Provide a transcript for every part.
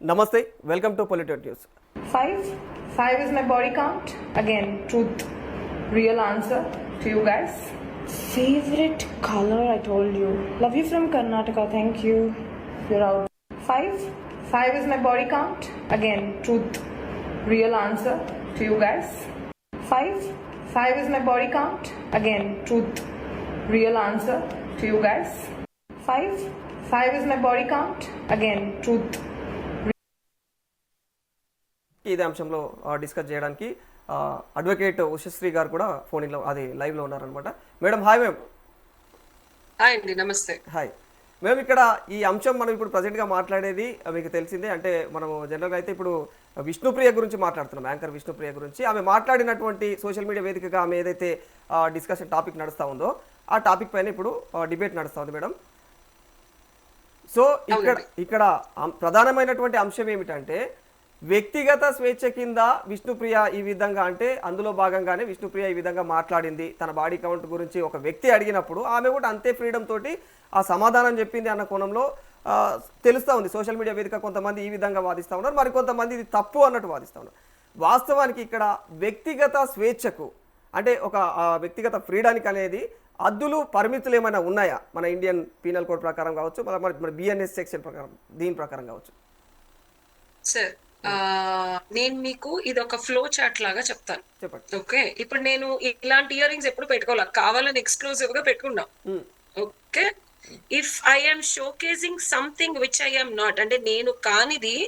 Namaste, welcome to Polluted News. 5. 5 is my body count. Again, truth. Real answer to you guys. Favorite color, I told you. Love you from Karnataka, thank you. You're out. 5. 5 is my body count. Again, truth. Real answer to you guys. 5. 5 is my body count. Again, truth. Real answer to you guys. 5. 5 is my body count. Again, truth. ఇదే అంశంలో discuss చేయడానికి advocate Ushasri గారు కూడా ఫోన్లో అది లైవ్లో ఉన్నారనమాట. Madam hi ma'am. Hi అండి, నమస్తే. హాయ్ మేము ఇక్కడ ఈ అంశం మనం ఇప్పుడు ప్రజెంట్గా మాట్లాడేది మీకు తెలిసిందే. అంటే మనము జనరల్గా అయితే ఇప్పుడు విష్ణుప్రియ గురించి మాట్లాడుతున్నాం, యాంకర్ విష్ణుప్రియ గురించి. ఆమె మాట్లాడినటువంటి సోషల్ మీడియా వేదికగా ఆమె ఏదైతే డిస్కషన్ టాపిక్ నడుస్తూ ఉందో ఆ టాపిక్ పైన ఇప్పుడు డిబేట్ నడుస్తూ ఉంది మేడం. సో ఇక్కడ ప్రధానమైనటువంటి అంశం ఏమిటంటే వ్యక్తిగత స్వేచ్ఛ కింద విష్ణుప్రియ ఈ విధంగా, అంటే అందులో భాగంగానే విష్ణుప్రియ ఈ విధంగా మాట్లాడింది. తన బాడీ కౌంట్ గురించి ఒక వ్యక్తి అడిగినప్పుడు ఆమె కూడా అంతే ఫ్రీడమ్ తోటి ఆ సమాధానం చెప్పింది అన్న కోణంలో తెలుస్తూ ఉంది. సోషల్ మీడియా వేదిక కొంతమంది ఈ విధంగా వాదిస్తూ ఉన్నారు, మరి కొంతమంది ఇది తప్పు అన్నట్టు వాదిస్తూ ఉన్నారు. వాస్తవానికి ఇక్కడ వ్యక్తిగత స్వేచ్ఛకు అంటే ఒక వ్యక్తిగత ఫ్రీడానికి అనేది అద్దులు పరిమితులు ఏమైనా ఉన్నాయా? మన ఇండియన్ పీనల్ కోడ్ ప్రకారం కావచ్చు, మన బిఎన్ఎస్ సెక్షన్ ప్రకారం, దీని ప్రకారం కావచ్చు. సార్, నేను మీకు ఇది ఒక ఫ్లో చార్ట్ లాగా చెప్తాను. చెప్పండి. ఓకే, ఇప్పుడు నేను ఇలాంటి ఇయర్ రింగ్స్ ఎప్పుడు పెట్టుకోవాలి, కావాలని ఎక్స్క్లూజివ్ గా పెట్టుకున్నా. Okay, if I'm showcasing something which I'm not, అంటే నేను కానిది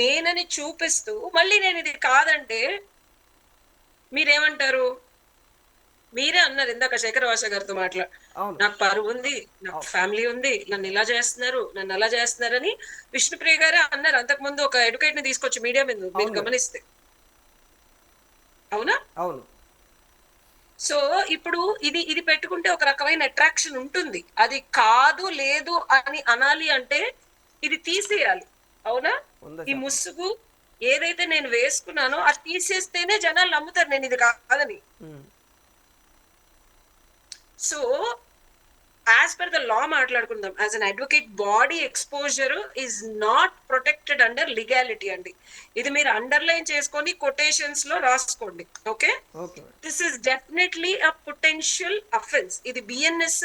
నేనని చూపిస్తూ మళ్ళీ నేను ఇది కాదంటే మీరేమంటారు? మీరే అన్నారు ఇందాక శేఖర్ భాష గారితో నాకు పరువు ఉంది, నాకు ఫ్యామిలీ ఉంది, నన్ను ఇలా చేస్తున్నారు, నన్ను అలా చేస్తున్నారని విష్ణుప్రియ గారే అన్నారు అంతకు ముందు ఒక ఎడ్యుకేట్ ని తీసుకొచ్చి మీడియా మీద మీరు గమనిస్తే. అవునా? అవును. సో ఇప్పుడు ఇది పెట్టుకుంటే ఒక రకమైన అట్రాక్షన్ ఉంటుంది. అది కాదు లేదు అని అనాలి అంటే ఇది తీసేయాలి. అవునా? ఈ ముసుగు ఏదైతే నేను వేసుకున్నానో అది తీసేస్తేనే జనాలు నమ్ముతారు నేను ఇది కాదని. So as per the law మాట్లాడుకుందాం, as an advocate body exposure is not protected under legality అండి. ఇది మీరు అండర్లైన్ చేసుకొని కొటేషన్స్ లో రాసుకోండి. Okay, this is definitely a potential offence. ఇది బిఎన్ఎస్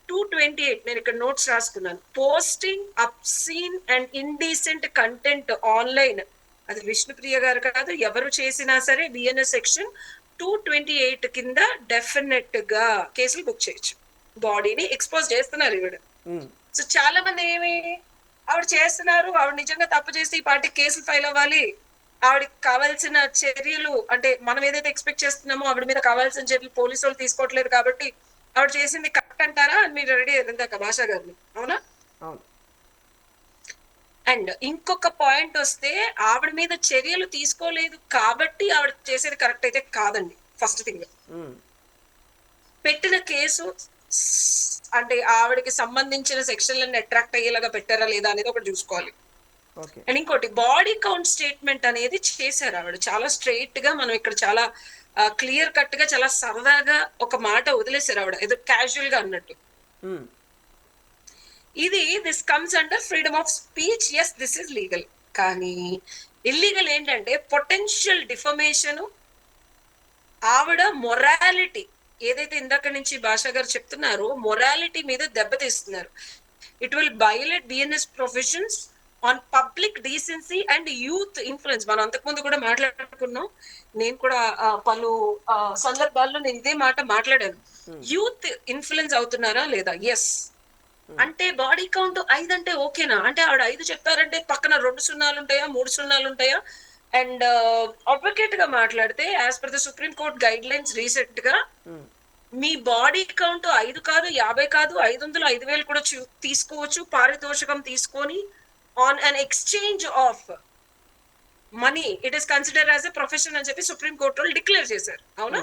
228, నేను ఇక్కడ నోట్స్ రాసుకున్నాను. Posting obscene and indecent content online, అది విష్ణుప్రియ గారు కాదు, ఎవరు చేసినా సరే బిఎన్ఎస్ సెక్షన్ 228 కింద డెఫినెట్ గా కేసులు బుక్ చేయొచ్చు. బాడీని ఎక్స్పోజ్ చేస్తున్నారు ఈవిడ. సో చాలా మంది ఆవిడ చేస్తున్నారు, ఆవిడ నిజంగా తప్పు చేసి ఈ పార్టీ కేసులు ఫైల్ అవ్వాలి, ఆవిడకి కావాల్సిన చర్యలు అంటే మనం ఏదైతే ఎక్స్పెక్ట్ చేస్తున్నామో ఆవిడ మీద కావాల్సిన చర్యలు పోలీసు వాళ్ళు తీసుకోవట్లేదు కాబట్టి ఆవిడ చేసింది కరెక్ట్ అంటారా అని మీరు రెడీ అయ్యారు భాష గారిని. అవునా? అండ్ ఇంకొక పాయింట్ వస్తే ఆవిడ మీద చర్యలు తీసుకోలేదు కాబట్టి ఆవిడ చేసేది కరెక్ట్ అయితే కాదండి. ఫస్ట్ థింగ్, పెట్టిన కేసు అంటే ఆవిడకి సంబంధించిన సెక్షన్లన్నీ అట్రాక్ట్ అయ్యేలాగా పెట్టారా లేదా అనేది ఒకటి చూసుకోవాలి. అండ్ ఇంకోటి, బాడీ కౌంట్ స్టేట్మెంట్ అనేది చేశారు ఆవిడ చాలా స్ట్రైట్ గా. మనం ఇక్కడ చాలా క్లియర్ కట్ గా చాలా సరదాగా ఒక మాట వదిలేశారు ఆవిడ, ఏదో క్యాజువల్ గా అన్నట్టు. ఇది this comes under freedom of speech. Yes, this is legal. కానీ ఇల్లీగల్ ఏంటంటే పొటెన్షియల్ డిఫమేషన్, ఆవిడ మొరాలిటీ ఏదైతే ఇందాక నుంచి భాషా గారు చెప్తున్నారో మొరాలిటీ మీద దెబ్బతీస్తున్నారు. It will violate BNS provisions on public decency and youth influence. మనం అంతకుముందు కూడా మాట్లాడుకున్నాం, నేను కూడా పలు సందర్భాల్లో నేను ఇదే మాట మాట్లాడాను. యూత్ ఇన్ఫ్లుయెన్స్ అవుతున్నారా లేదా? ఎస్. అంటే బాడీ కౌంట్ 5 అంటే ఓకేనా? అంటే ఆవిడ 5 చెప్పారంటే పక్కన 2 సున్నాలు ఉంటాయా, 3 సున్నాలు ఉంటాయా? అండ్ అడ్వకేట్ గా మాట్లాడితే as per the supreme court guide lines recent గా మీ బాడీ కౌంట్ 5 కాదు, 50 కాదు, 500, 5000 కూడా తీసుకోవచ్చు పారితోషికం తీసుకొని on an exchange of money. It is consider as a profession అని చెప్పి సుప్రీం కోర్ట్ వాళ్ళు డిక్లేర్ చేశారు. అవునా?